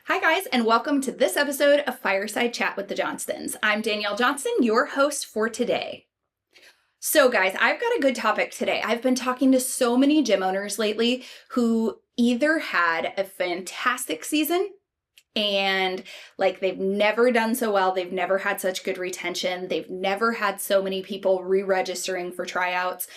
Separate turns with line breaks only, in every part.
Hi guys, and welcome to this episode of Fireside Chat with the Johnstons. I'm Danielle Johnston, your host for today. So guys, I've got a good topic today. I've been talking to so many gym owners lately who either had a fantastic season and they've never done so well, they've never had such good retention, they've never had so many people re-registering for tryouts,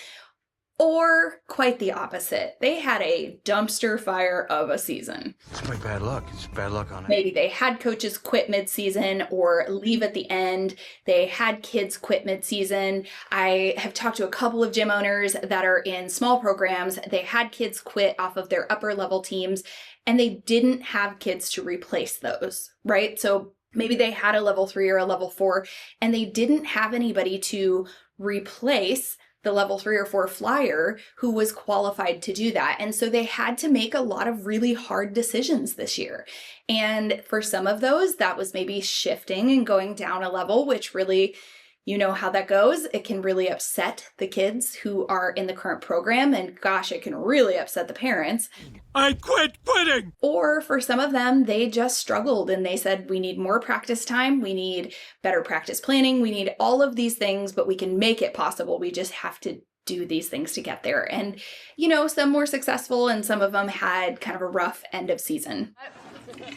or quite the opposite. They had a dumpster fire of a season.
It's my bad luck. It's bad luck on it.
Maybe they had coaches quit mid-season or leave at the end. They had kids quit mid-season. I have talked to a couple of gym owners that are in small programs. They had kids quit off of their upper level teams and they didn't have kids to replace those, right? So maybe they had a level 3 or a level 4 and they didn't have anybody to replace the level 3 or 4 flyer who was qualified to do that. And so they had to make a lot of really hard decisions this year. And for some of those, that was maybe shifting and going down a level, which really, you know how that goes. It can really upset the kids who are in the current program. And gosh, it can really upset the parents.
I quit quitting!
Or for some of them, they just struggled and they said, we need more practice time. We need better practice planning. We need all of these things, but we can make it possible. We just have to do these things to get there. And, you know, some were successful and some of them had kind of a rough end of season.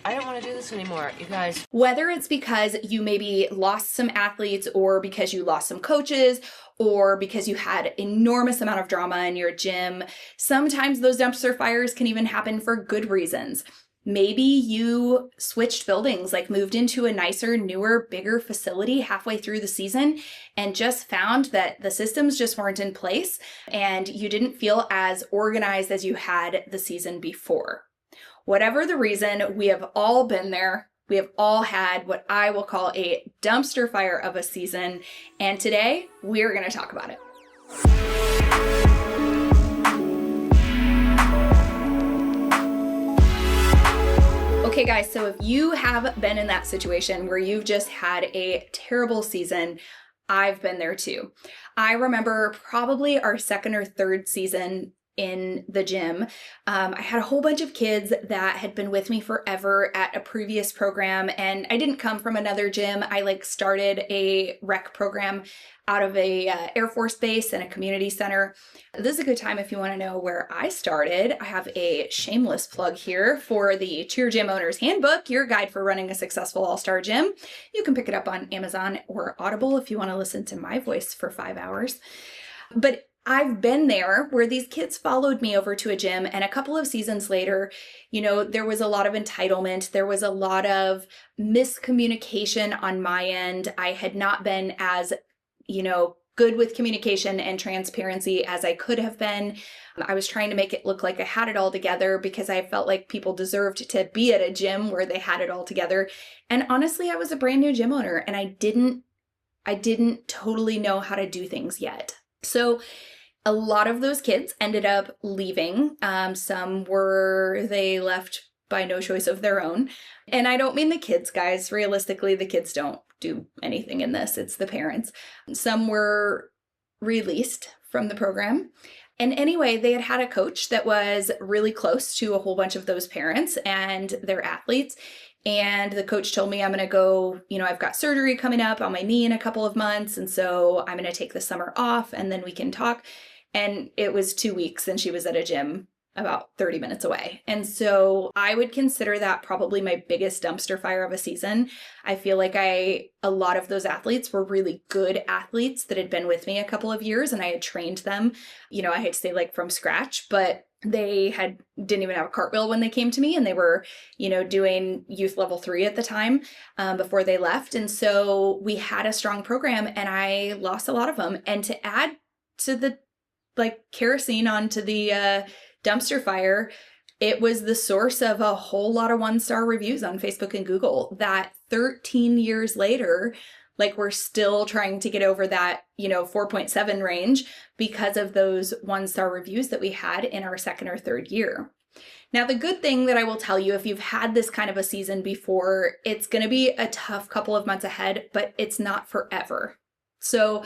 I don't want to do this anymore, you guys.
Whether it's because you maybe lost some athletes or because you lost some coaches or because you had enormous amount of drama in your gym, sometimes those dumpster fires can even happen for good reasons. Maybe you switched buildings, like moved into a nicer, newer, bigger facility halfway through the season and just found that the systems just weren't in place and you didn't feel as organized as you had the season before. Whatever the reason, we have all been there. We have all had what I will call a dumpster fire of a season. And today we're going to talk about it. Okay guys, so if you have been in that situation where you've just had a terrible season, I've been there too. I remember probably our second or third season in the gym. I had a whole bunch of kids that had been with me forever at a previous program, and I didn't come from another gym. I started a rec program out of a Air Force base and a community center. This is a good time if you want to know where I started. I have a shameless plug here for the Cheer Gym Owner's Handbook, your guide for running a successful all-star gym. You can pick it up on Amazon or Audible if you want to listen to my voice for 5 hours. But I've been there where these kids followed me over to a gym, and a couple of seasons later, you know, there was a lot of entitlement. There was a lot of miscommunication on my end. I had not been as, you know, good with communication and transparency as I could have been. I was trying to make it look like I had it all together because I felt like people deserved to be at a gym where they had it all together. And honestly, I was a brand new gym owner and I didn't totally know how to do things yet. So a lot of those kids ended up leaving. They left by no choice of their own. And I don't mean the kids, guys. Realistically, the kids don't do anything in this. It's the parents. Some were released from the program. And anyway, they had a coach that was really close to a whole bunch of those parents and their athletes. And the coach told me I'm going to go, you know, I've got surgery coming up on my knee in a couple of months. And so I'm going to take the summer off and then we can talk. And it was 2 weeks and she was at a gym about 30 minutes away. And so I would consider that probably my biggest dumpster fire of a season. I feel like a lot of those athletes were really good athletes that had been with me a couple of years and I had trained them, you know, I hate to say from scratch, but they didn't even have a cartwheel when they came to me and they were, you know, doing youth level 3 at the time before they left. And so we had a strong program and I lost a lot of them. And to add to the kerosene onto the dumpster fire, it was the source of a whole lot of 1-star reviews on Facebook and Google that 13 years later, we're still trying to get over that, you know, 4.7 range because of those 1-star reviews that we had in our second or third year. Now, the good thing that I will tell you, if you've had this kind of a season before, it's going to be a tough couple of months ahead, but it's not forever. So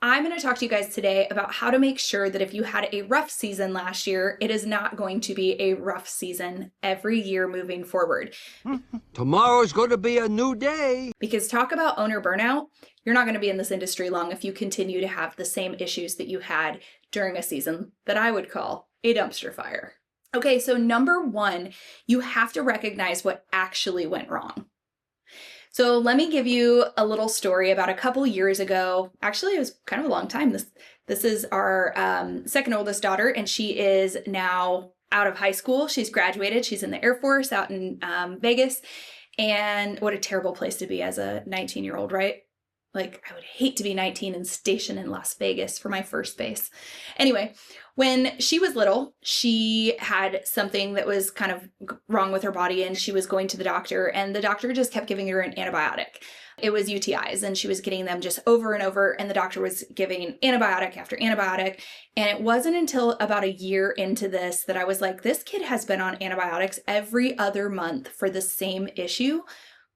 I'm going to talk to you guys today about how to make sure that if you had a rough season last year, it is not going to be a rough season every year moving forward.
Tomorrow's going to be a new day.
Because talk about owner burnout, you're not going to be in this industry long if you continue to have the same issues that you had during a season that I would call a dumpster fire. Okay, so number one, you have to recognize what actually went wrong. So let me give you a little story about a couple years ago. Actually, it was kind of a long time. This is our second oldest daughter, and she is now out of high school. She's graduated. She's in the Air Force out in Vegas. And what a terrible place to be as a 19-year-old, right? Like, I would hate to be 19 and stationed in Las Vegas for my first base. Anyway, when she was little, she had something that was kind of wrong with her body, and she was going to the doctor, and the doctor just kept giving her an antibiotic. It was UTIs, and she was getting them just over and over, and the doctor was giving antibiotic after antibiotic. And it wasn't until about a year into this that I was like, this kid has been on antibiotics every other month for the same issue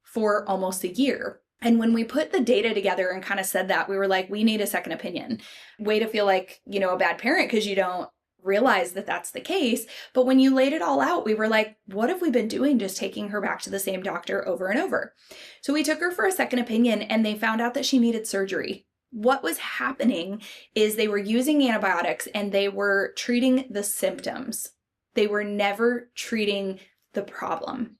for almost a year. And when we put the data together and kind of said that, we were like, we need a second opinion. Way to feel like, a bad parent because you don't realize that that's the case. But when you laid it all out, we were like, what have we been doing just taking her back to the same doctor over and over? So we took her for a second opinion, and they found out that she needed surgery. What was happening is they were using antibiotics and they were treating the symptoms. They were never treating the problem.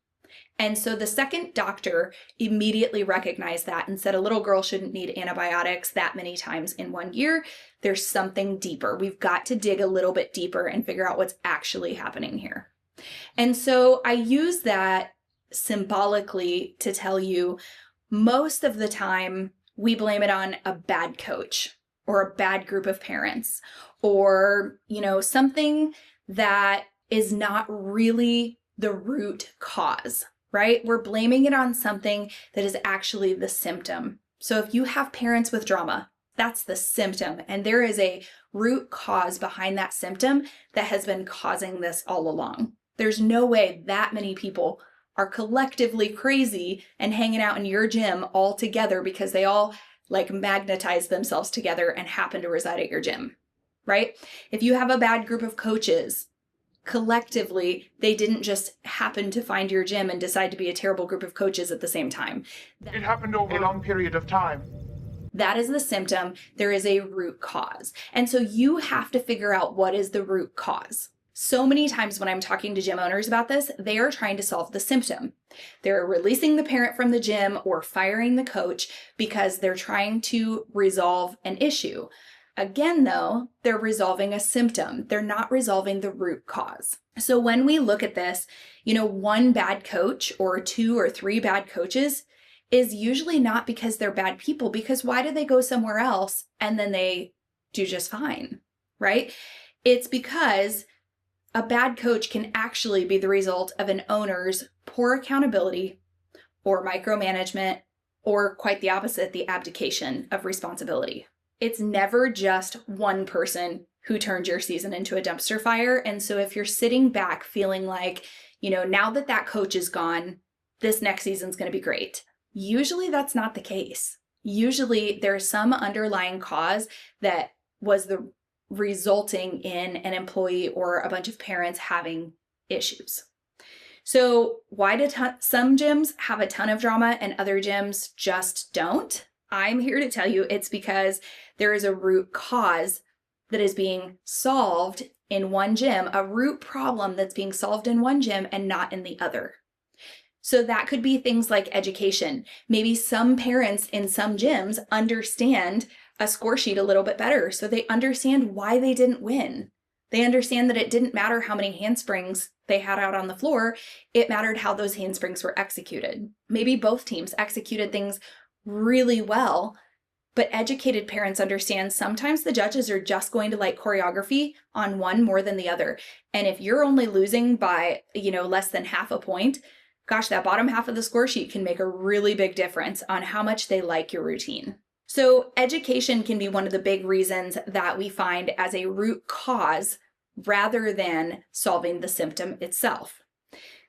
And so the second doctor immediately recognized that and said, a little girl shouldn't need antibiotics that many times in 1 year. There's something deeper. We've got to dig a little bit deeper and figure out what's actually happening here. And so I use that symbolically to tell you, most of the time we blame it on a bad coach or a bad group of parents or, something that is not really the root cause. Right? We're blaming it on something that is actually the symptom. So if you have parents with drama, that's the symptom. And there is a root cause behind that symptom that has been causing this all along. There's no way that many people are collectively crazy and hanging out in your gym all together because they all magnetize themselves together and happen to reside at your gym, right? If you have a bad group of coaches, collectively, they didn't just happen to find your gym and decide to be a terrible group of coaches at the same time.
It happened over a long period of time.
That is the symptom. There is a root cause. And so you have to figure out what is the root cause. So many times when I'm talking to gym owners about this, they are trying to solve the symptom. They're releasing the parent from the gym or firing the coach because they're trying to resolve an issue. Again, though, they're resolving a symptom. They're not resolving the root cause. So when we look at this, one bad coach or 2 or 3 bad coaches is usually not because they're bad people, because why do they go somewhere else and then they do just fine, right? It's because a bad coach can actually be the result of an owner's poor accountability or micromanagement, or quite the opposite, the abdication of responsibility. It's never just one person who turned your season into a dumpster fire. And so if you're sitting back feeling like, now that that coach is gone, this next season's going to be great. Usually that's not the case. Usually there's some underlying cause that was the resulting in an employee or a bunch of parents having issues. So why do some gyms have a ton of drama and other gyms just don't? I'm here to tell you it's because there is a root cause that is being solved in one gym, a root problem that's being solved in one gym and not in the other. So that could be things like education. Maybe some parents in some gyms understand a score sheet a little bit better, so they understand why they didn't win. They understand that it didn't matter how many handsprings they had out on the floor, it mattered how those handsprings were executed. Maybe both teams executed things really well, but educated parents understand sometimes the judges are just going to like choreography on one more than the other. And if you're only losing by, less than half a point, gosh, that bottom half of the score sheet can make a really big difference on how much they like your routine. So education can be one of the big reasons that we find as a root cause rather than solving the symptom itself.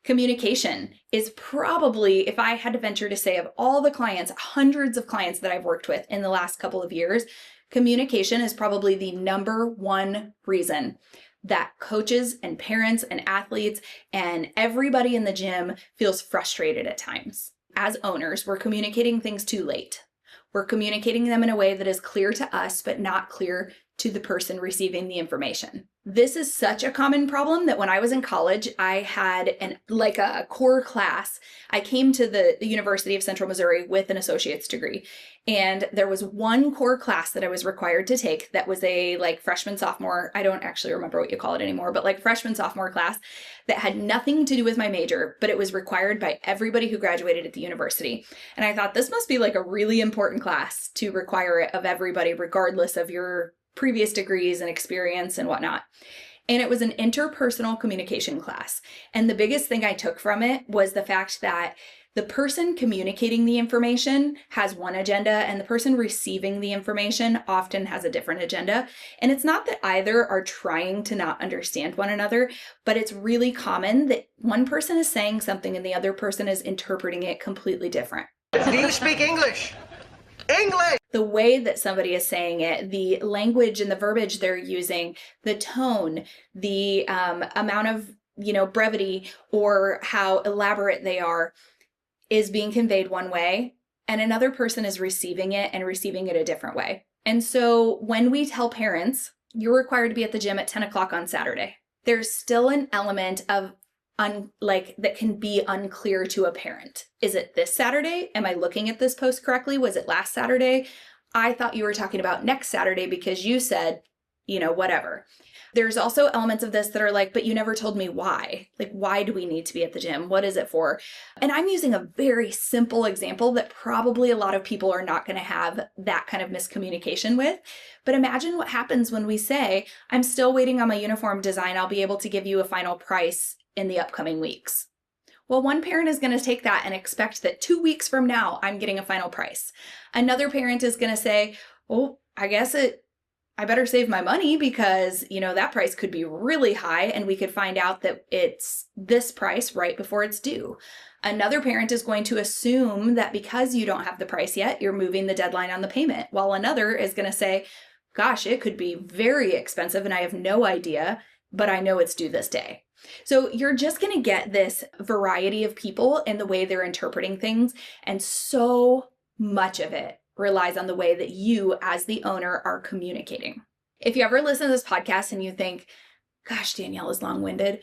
Communication is probably, if I had to venture to say, of all the clients, hundreds of clients that I've worked with in the last couple of years, Communication is probably the number one reason that coaches and parents and athletes and everybody in the gym feels frustrated at times. As owners, we're communicating things too late. We're communicating them in a way that is clear to us, but not clear to the person receiving the information. This is such a common problem that when I was in college, I had a core class. I came to the University of Central Missouri with an associate's degree. And there was one core class that I was required to take that was a freshman, sophomore, I don't actually remember what you call it anymore, but freshman, sophomore class that had nothing to do with my major, but it was required by everybody who graduated at the university. And I thought this must be a really important class to require it of everybody, regardless of your previous degrees and experience and whatnot. And it was an interpersonal communication class. And the biggest thing I took from it was the fact that the person communicating the information has one agenda and the person receiving the information often has a different agenda. And it's not that either are trying to not understand one another, but it's really common that one person is saying something and the other person is interpreting it completely different.
Do you speak English? English!
The way that somebody is saying it, the language and the verbiage they're using, the tone, the amount of, brevity or how elaborate they are is being conveyed one way, and another person is receiving it and receiving it a different way. And so when we tell parents, you're required to be at the gym at 10 o'clock on Saturday, there's still an element of that can be unclear to a parent. Is it this Saturday? Am I looking at this post correctly? Was it last Saturday? I thought you were talking about next Saturday because you said, whatever. There's also elements of this that are but you never told me why. Why do we need to be at the gym? What is it for? And I'm using a very simple example that probably a lot of people are not going to have that kind of miscommunication with. But imagine what happens when we say, I'm still waiting on my uniform design. I'll be able to give you a final price in the upcoming weeks. Well, one parent is going to take that and expect that 2 weeks from now, I'm getting a final price. Another parent is going to say, oh, I better save my money because, that price could be really high and we could find out that it's this price right before it's due. Another parent is going to assume that because you don't have the price yet, you're moving the deadline on the payment, while another is going to say, gosh, it could be very expensive and I have no idea, but I know it's due this day. So you're just going to get this variety of people in the way they're interpreting things, and so much of it relies on the way that you as the owner are communicating. If you ever listen to this podcast and you think, gosh, Danielle is long-winded,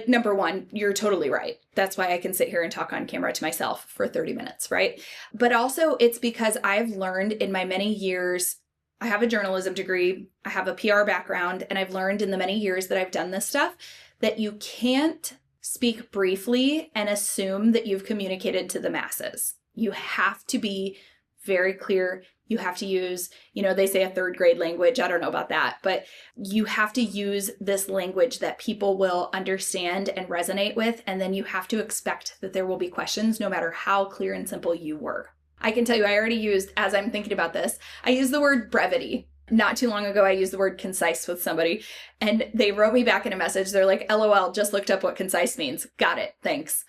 number one, you're totally right. That's why I can sit here and talk on camera to myself for 30 minutes, right? But also it's because I've learned in my many years, I have a journalism degree, I have a PR background, and I've learned in the many years that I've done this stuff that you can't speak briefly and assume that you've communicated to the masses. You have to be very clear. You have to use, they say a third grade language. I don't know about that, but you have to use this language that people will understand and resonate with. And then you have to expect that there will be questions no matter how clear and simple you were. I can tell you, I already used, as I'm thinking about this, I used the word brevity. Not too long ago, I used the word concise with somebody and they wrote me back in a message. They're like, LOL, just looked up what concise means. Got it. Thanks.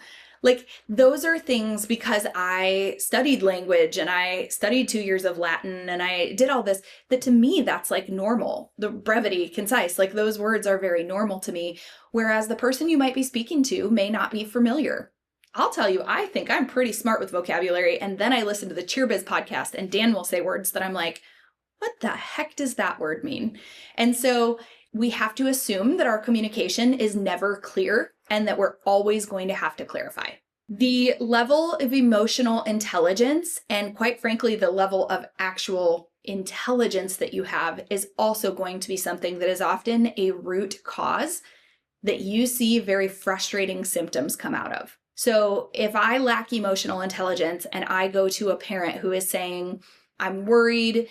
Those are things because I studied language and I studied 2 years of Latin and I did all this, that to me, that's normal. The brevity, concise, those words are very normal to me. Whereas the person you might be speaking to may not be familiar. I'll tell you, I think I'm pretty smart with vocabulary. And then I listen to the Cheer Biz podcast and Dan will say words that I'm like, what the heck does that word mean? And so we have to assume that our communication is never clear and that we're always going to have to clarify. The level of emotional intelligence and quite frankly, the level of actual intelligence that you have is also going to be something that is often a root cause that you see very frustrating symptoms come out of. So if I lack emotional intelligence and I go to a parent who is saying, I'm worried,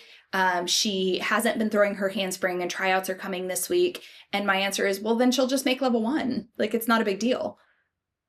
she hasn't been throwing her handspring and tryouts are coming this week. And my answer is, well, then she'll just make level 1. It's not a big deal.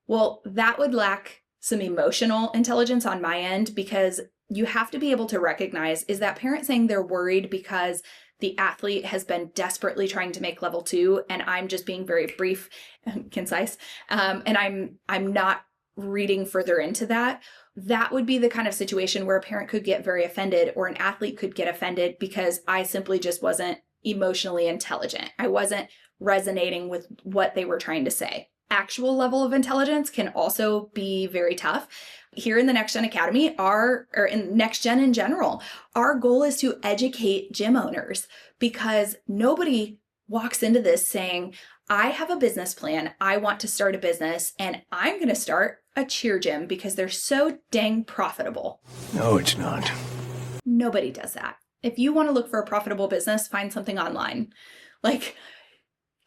Well, that would lack some emotional intelligence on my end because you have to be able to recognize, is that parent saying they're worried because the athlete has been desperately trying to make level 2 and I'm just being very brief and concise. And I'm not reading further into that, that would be the kind of situation where a parent could get very offended or an athlete could get offended because I simply just wasn't emotionally intelligent. I wasn't resonating with what they were trying to say. Actual level of intelligence can also be very tough. Here in the Next Gen Academy, or in Next Gen in general, our goal is to educate gym owners because nobody walks into this saying, I have a business plan, I want to start a business, and I'm going to start a cheer gym because they're so dang profitable.
No, it's not.
Nobody does that. If you want to look for a profitable business, find something online. Like,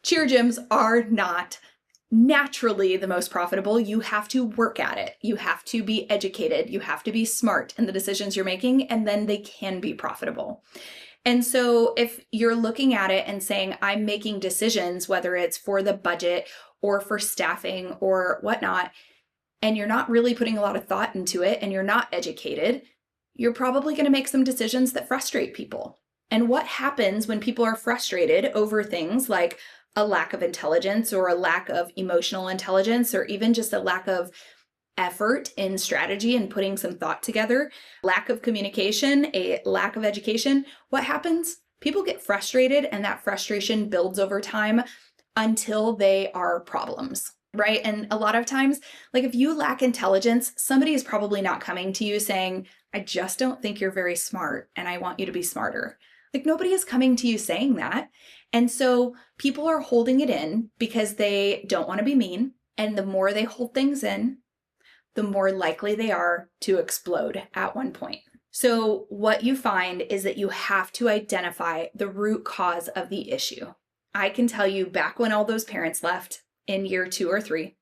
cheer gyms are not naturally the most profitable. You have to work at it. You have to be educated. You have to be smart in the decisions you're making, and then they can be profitable. And so if you're looking at it and saying, I'm making decisions, whether it's for the budget or for staffing or whatnot, and you're not really putting a lot of thought into it and you're not educated, you're probably going to make some decisions that frustrate people. And what happens when people are frustrated over things like a lack of intelligence or a lack of emotional intelligence or even just a lack of effort in strategy and putting some thought together, lack of communication, a lack of education, what happens? People get frustrated and that frustration builds over time until they are problems, right? And a lot of times, like if you lack intelligence, somebody is probably not coming to you saying, I just don't think you're very smart and I want you to be smarter. Like nobody is coming to you saying that. And so people are holding it in because they don't want to be mean. And the more they hold things in, the more likely they are to explode at one point. So what you find is that you have to identify the root cause of the issue. I can tell you back when all those parents left in year 2 or 3,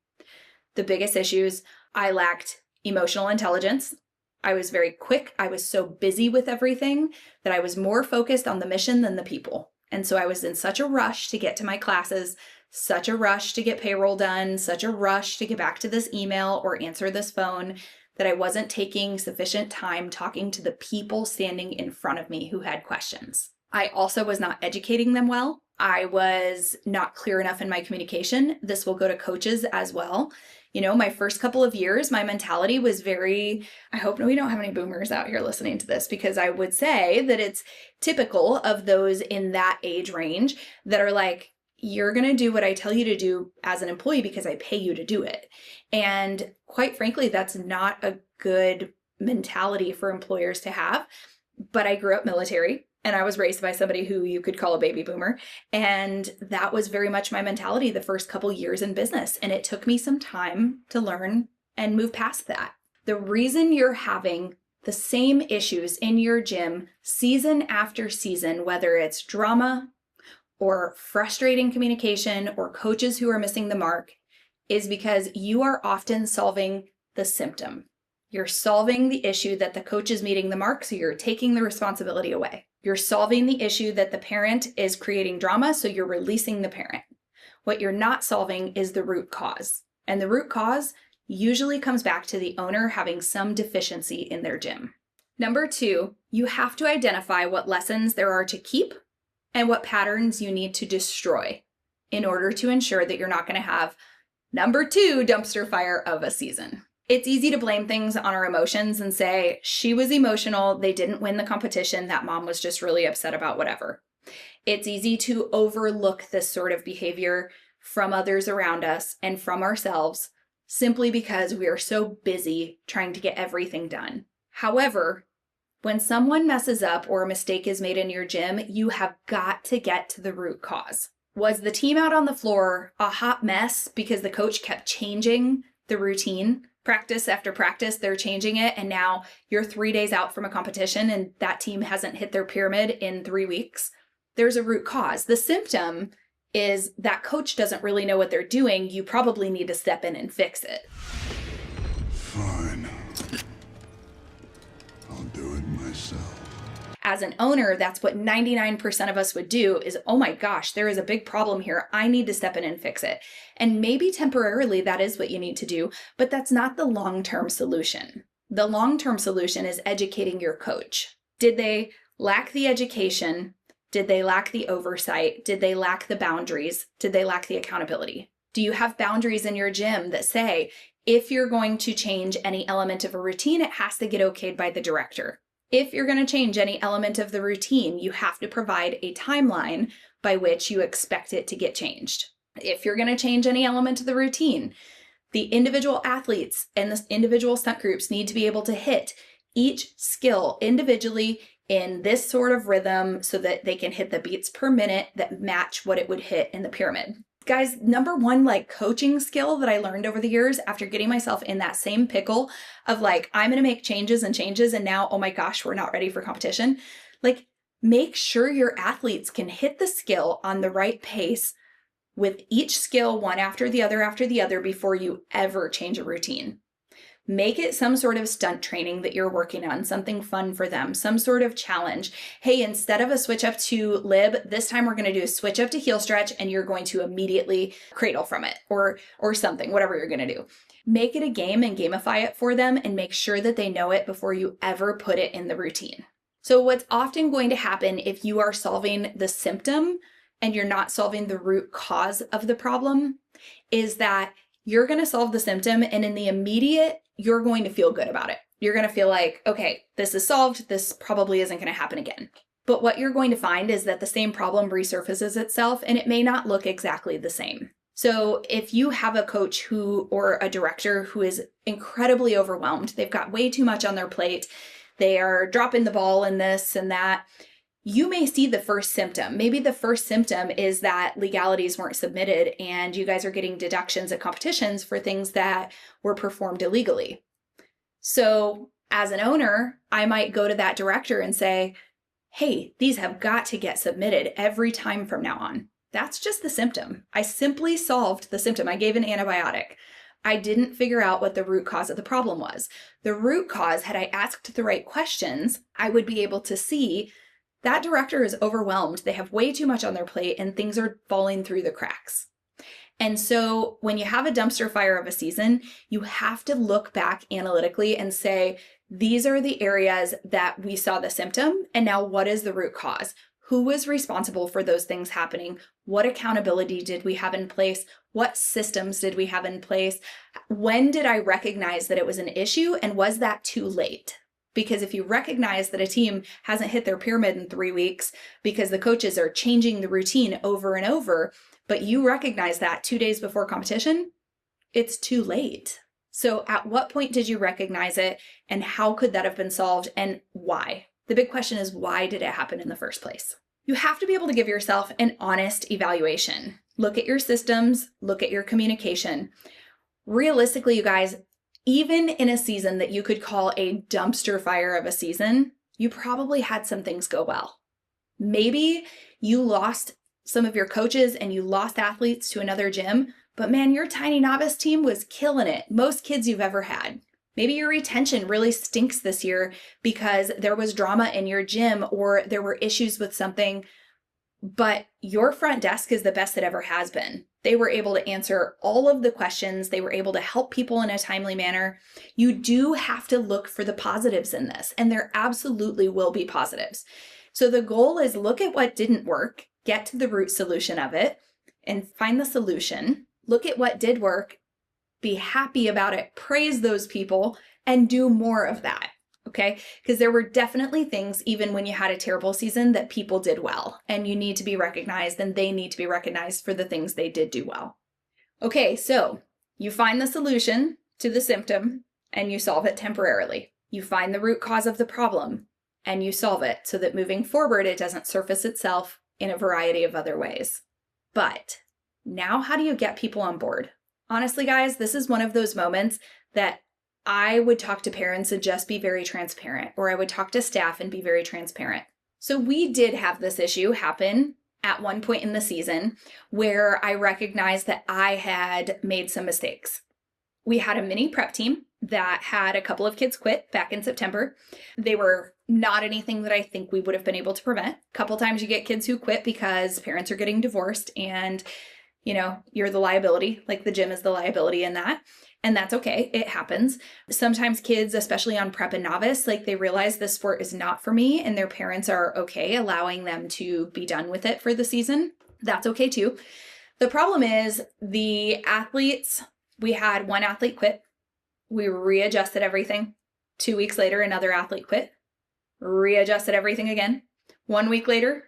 the biggest issues, I lacked emotional intelligence. I was very quick. I was so busy with everything that I was more focused on the mission than the people. And so I was in such a rush to get to my classes, such a rush to get payroll done, such a rush to get back to this email or answer this phone that I wasn't taking sufficient time talking to the people standing in front of me who had questions. I also was not educating them well. I was not clear enough in my communication. This will go to coaches as well. You know, my first couple of years, my mentality was very, I hope we don't have any boomers out here listening to this, because I would say that it's typical of those in that age range that are like, you're going to do what I tell you to do as an employee because I pay you to do it. And quite frankly, that's not a good mentality for employers to have. But I grew up military and I was raised by somebody who you could call a baby boomer. And that was very much my mentality the first couple years in business. And it took me some time to learn and move past that. The reason you're having the same issues in your gym season after season, whether it's drama or frustrating communication or coaches who are missing the mark, is because you are often solving the symptom. You're solving the issue that the coach is meeting the mark, so you're taking the responsibility away. You're solving the issue that the parent is creating drama, so you're releasing the parent. What you're not solving is the root cause. And the root cause usually comes back to the owner having some deficiency in their gym. Number 2, you have to identify what lessons there are to keep and what patterns you need to destroy in order to ensure that you're not going to have number 2 dumpster fire of a season. It's easy to blame things on our emotions and say, she was emotional, they didn't win the competition, that mom was just really upset about whatever. It's easy to overlook this sort of behavior from others around us and from ourselves simply because we are so busy trying to get everything done. However, when someone messes up or a mistake is made in your gym, you have got to get to the root cause. Was the team out on the floor a hot mess because the coach kept changing the routine? Practice after practice, they're changing it, and now you're 3 days out from a competition and that team hasn't hit their pyramid in 3 weeks. There's a root cause. The symptom is that coach doesn't really know what they're doing. You probably need to step in and fix it.
Fine. I'll do it myself.
As an owner, that's what 99% of us would do is, oh my gosh, there is a big problem here. I need to step in and fix it. And maybe temporarily that is what you need to do, but that's not the long-term solution. The long-term solution is educating your coach. Did they lack the education? Did they lack the oversight? Did they lack the boundaries? Did they lack the accountability? Do you have boundaries in your gym that say, If you're going to change any element of a routine, it has to get okayed by the director. If you're going to change any element of the routine, you have to provide a timeline by which you expect it to get changed. If you're going to change any element of the routine, the individual athletes and the individual stunt groups need to be able to hit each skill individually in this sort of rhythm so that they can hit the beats per minute that match what it would hit in the pyramid. Guys, number one, like coaching skill that I learned over the years after getting myself in that same pickle of like, I'm going to make changes and now, oh my gosh, we're not ready for competition. Like, make sure your athletes can hit the skill on the right pace with each skill one after the other before you ever change a routine. Make it some sort of stunt training that you're working on, something fun for them, some sort of challenge. Hey, instead of a switch up to lib, this time we're going to do a switch up to heel stretch and you're going to immediately cradle from it or something, whatever you're going to do. Make it a game and gamify it for them and make sure that they know it before you ever put it in the routine. So what's often going to happen if you are solving the symptom and you're not solving the root cause of the problem is that you're going to solve the symptom and in the immediate, you're going to feel good about it. You're going to feel like, okay, this is solved. This probably isn't going to happen again. But what you're going to find is that the same problem resurfaces itself and it may not look exactly the same. So if you have a coach or a director who is incredibly overwhelmed, they've got way too much on their plate, they are dropping the ball in this and that, you may see the first symptom. Maybe the first symptom is that legalities weren't submitted and you guys are getting deductions at competitions for things that were performed illegally. So as an owner, I might go to that director and say, hey, these have got to get submitted every time from now on. That's just the symptom. I simply solved the symptom. I gave an antibiotic. I didn't figure out what the root cause of the problem was. The root cause, had I asked the right questions, I would be able to see that director is overwhelmed. They have way too much on their plate and things are falling through the cracks. And so when you have a dumpster fire of a season, you have to look back analytically and say, these are the areas that we saw the symptom. And now what is the root cause? Who was responsible for those things happening? What accountability did we have in place? What systems did we have in place? When did I recognize that it was an issue? And was that too late? Because if you recognize that a team hasn't hit their pyramid in 3 weeks because the coaches are changing the routine over and over, but you recognize that 2 days before competition, it's too late. So at what point did you recognize it and how could that have been solved and why? The big question is, why did it happen in the first place? You have to be able to give yourself an honest evaluation. Look at your systems, look at your communication. Realistically, you guys, even in a season that you could call a dumpster fire of a season, you probably had some things go well. Maybe you lost some of your coaches and you lost athletes to another gym, but man, your tiny novice team was killing it. Most kids you've ever had. Maybe your retention really stinks this year because there was drama in your gym or there were issues with something, but your front desk is the best it ever has been. They were able to answer all of the questions. They were able to help people in a timely manner. You do have to look for the positives in this, and there absolutely will be positives. So the goal is look at what didn't work, get to the root solution of it, and find the solution. Look at what did work, be happy about it, praise those people, and do more of that. Okay? Because there were definitely things, even when you had a terrible season, that people did well, and you need to be recognized, and they need to be recognized for the things they did do well. Okay, so you find the solution to the symptom, and you solve it temporarily. You find the root cause of the problem, and you solve it so that moving forward, it doesn't surface itself in a variety of other ways. But now, how do you get people on board? Honestly, guys, this is one of those moments that I would talk to parents and just be very transparent, or I would talk to staff and be very transparent. So we did have this issue happen at one point in the season where I recognized that I had made some mistakes. We had a mini prep team that had a couple of kids quit back in September. They were not anything that I think we would have been able to prevent. A couple times you get kids who quit because parents are getting divorced and, you know, you're the liability, like the gym is the liability in that. And that's okay. It happens. Sometimes kids, especially on prep and novice, like they realize this sport is not for me and their parents are okay allowing them to be done with it for the season. That's okay too. The problem is the athletes, we had one athlete quit We readjusted everything. 2 weeks later, another athlete quit. Readjusted everything again. 1 week later,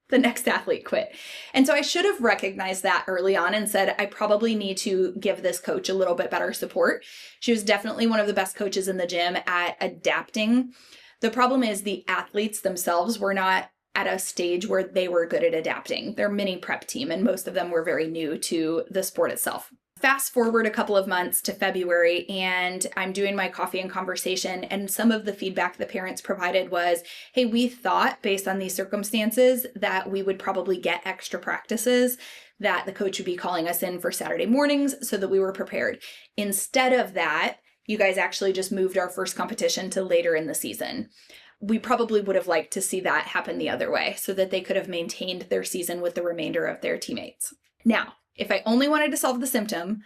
the next athlete quit. And so I should have recognized that early on and said, I probably need to give this coach a little bit better support. She was definitely one of the best coaches in the gym at adapting. The problem is the athletes themselves were not at a stage where they were good at adapting. They're mini prep team, and most of them were very new to the sport itself. Fast forward a couple of months to February, and I'm doing my coffee and conversation, and some of the feedback the parents provided was, hey, we thought based on these circumstances that we would probably get extra practices, that the coach would be calling us in for Saturday mornings so that we were prepared. Instead of that, you guys actually just moved our first competition to later in the season. We probably would have liked to see that happen the other way so that they could have maintained their season with the remainder of their teammates. Now, if I only wanted to solve the symptom,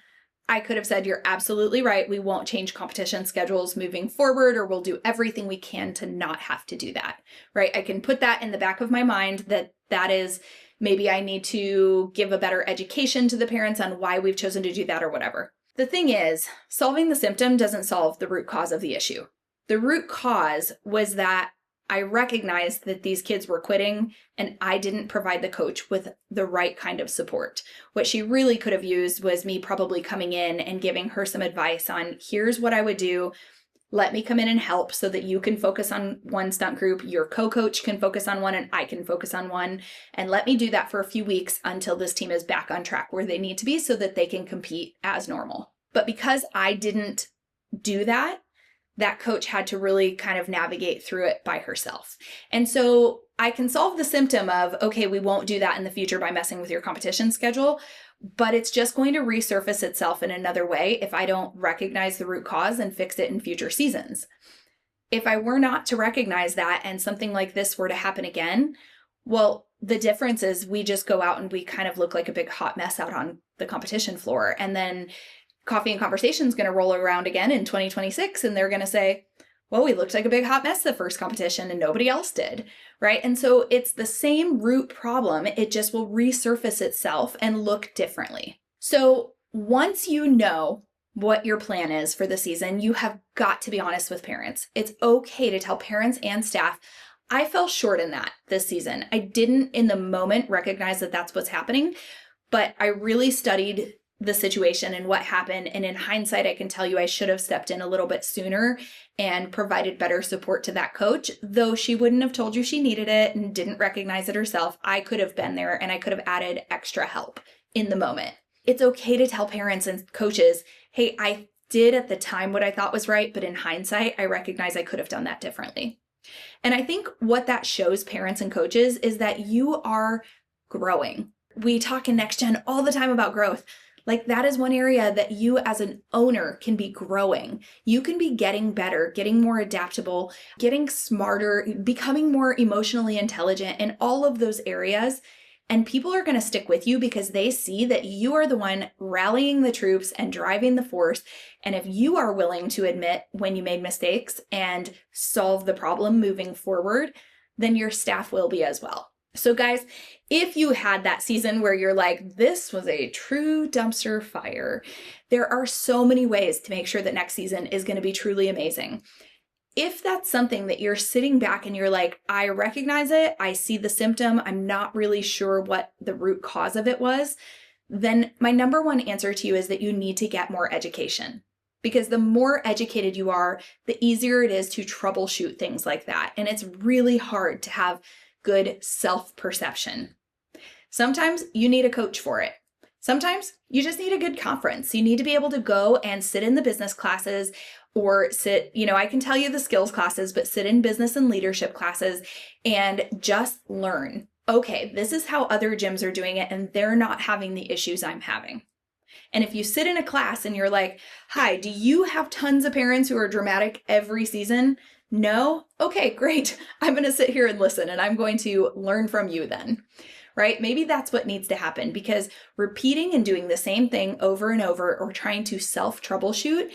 I could have said, you're absolutely right. We won't change competition schedules moving forward, or we'll do everything we can to not have to do that, right? I can put that in the back of my mind that is, maybe I need to give a better education to the parents on why we've chosen to do that or whatever. The thing is, solving the symptom doesn't solve the root cause of the issue. The root cause was that I recognized that these kids were quitting and I didn't provide the coach with the right kind of support. What she really could have used was me probably coming in and giving her some advice on, here's what I would do. Let me come in and help so that you can focus on one stunt group, your co-coach can focus on one, and I can focus on one. And let me do that for a few weeks until this team is back on track where they need to be so that they can compete as normal. But because I didn't do that, that coach had to really kind of navigate through it by herself. And so I can solve the symptom of, okay, we won't do that in the future by messing with your competition schedule, but it's just going to resurface itself in another way if I don't recognize the root cause and fix it in future seasons. If I were not to recognize that and something like this were to happen again, well, the difference is we just go out and we kind of look like a big hot mess out on the competition floor. And then Coffee and Conversation is going to roll around again in 2026, and they're going to say, well, we looked like a big hot mess the first competition and nobody else did, right? And so it's the same root problem. It just will resurface itself and look differently. So once you know what your plan is for the season, you have got to be honest with parents. It's okay to tell parents and staff, I fell short in that this season. I didn't in the moment recognize that that's what's happening, but I really studied the situation and what happened. And in hindsight, I can tell you I should have stepped in a little bit sooner and provided better support to that coach. Though she wouldn't have told you she needed it and didn't recognize it herself, I could have been there and I could have added extra help in the moment. It's okay to tell parents and coaches, hey, I did at the time what I thought was right, but in hindsight, I recognize I could have done that differently. And I think what that shows parents and coaches is that you are growing. We talk in Next Gen all the time about growth. Like that is one area that you as an owner can be growing. You can be getting better, getting more adaptable, getting smarter, becoming more emotionally intelligent in all of those areas. And people are going to stick with you because they see that you are the one rallying the troops and driving the force. And if you are willing to admit when you made mistakes and solve the problem moving forward, then your staff will be as well. So guys, if you had that season where you're like, this was a true dumpster fire, there are so many ways to make sure that next season is going to be truly amazing. If that's something that you're sitting back and you're like, I recognize it, I see the symptom, I'm not really sure what the root cause of it was, then my number one answer to you is that you need to get more education. Because the more educated you are, the easier it is to troubleshoot things like that. And it's really hard to have good self-perception. Sometimes you need a coach for it. Sometimes you just need a good conference. You need to be able to go and sit in the business classes or sit, I can tell you the skills classes, but sit in business and leadership classes and just learn. Okay, this is how other gyms are doing it and they're not having the issues I'm having. And if you sit in a class and you're like, hi, do you have tons of parents who are dramatic every season? No? Okay, great. I'm going to sit here and listen and I'm going to learn from you then, right? Maybe that's what needs to happen because repeating and doing the same thing over and over or trying to self-troubleshoot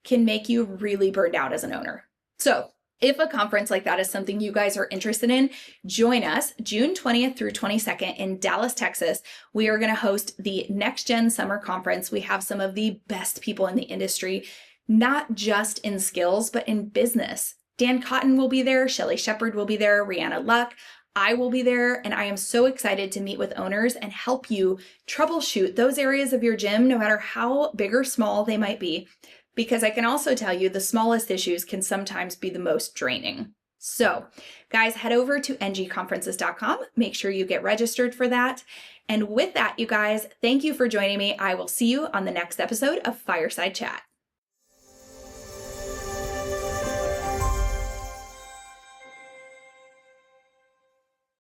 can make you really burned out as an owner. So if a conference like that is something you guys are interested in, join us June 20th through 22nd in Dallas, Texas. We are going to host the Next Gen Summer Conference. We have some of the best people in the industry not just in skills, but in business. Dan Cotton will be there, Shelly Shepard will be there, Rihanna Luck, I will be there, and I am so excited to meet with owners and help you troubleshoot those areas of your gym, no matter how big or small they might be, because I can also tell you the smallest issues can sometimes be the most draining. So, guys, head over to ngconferences.com. Make sure you get registered for that. And with that, you guys, thank you for joining me. I will see you on the next episode of Fireside Chat.